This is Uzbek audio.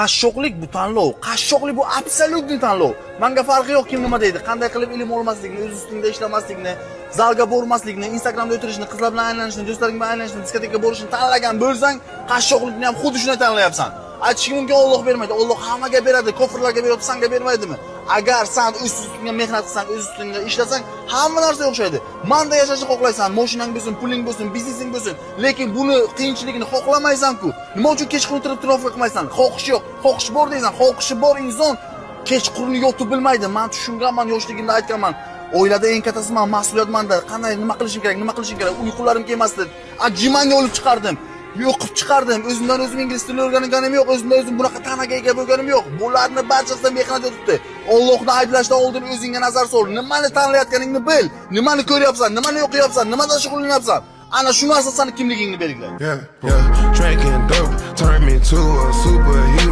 Qashshoqlik bu tanlov. Qashshoqlik bu absolyutni tanlov. Menga farqi yo'q kim nima deydi. Qanday qilib ilm olmaslikni, o'z ustingda ishlamaslikni, zalga bormaslikni, Instagramda o'tirishni, qizlar bilan aylanishni, do'stlaring bilan aylanishni, diskotekaga borishni tanlagan bo'lsang, qashshoqlikni ham xuddi shuni tanlayapsan. Aytishga mumkin Alloh bermaydi. Alloh hammaga beradi, kofirlarga beradi, senga bermaydimi? Agar sen o'z ustingga mehnat qilsang, o'z ustingga ishlasang, hamma narsa o'xshaydi. Manda yashashni xohlaysan, mashinang bo'lsin, puling bo'lsin, biznesing bo'lsin, lekin buni qiyinchiligini xohlamaysan-ku. Nima uchun kechqurun turib trafik qilmaysan? Xohish yo'q, xohish bor deysan. Xohishi bor inson kechqurun yotib bilmaydi. Men tushunganman, yoshligimda aytganman. Oilada eng kattasi men, mas'uliyatmanda. Qanday nima qilishim kerak, nima qilishim kerak? Uyqularim kelmasdi. Ajimanga olib chiqardim. Yo'qib chiqardim. O'zimdan o'zim ingliz tilini o'rganganim yo'q, o'zimdan o'zim bunaqa tanaga ega bo'lganim yo'q. Bularni barchasida mehnat yotibdi. Allohni ayblashdan oldin o'zingga nazar sol. Nimani tanlayotganingni bil. Nimani ko'ryapsan, nimani o'qiyapsan, nimadan shug'ullanyapsan. Ana shu narsa seni kimligingni belgilaydi. Yeah, drinking dope turned me to a superhero.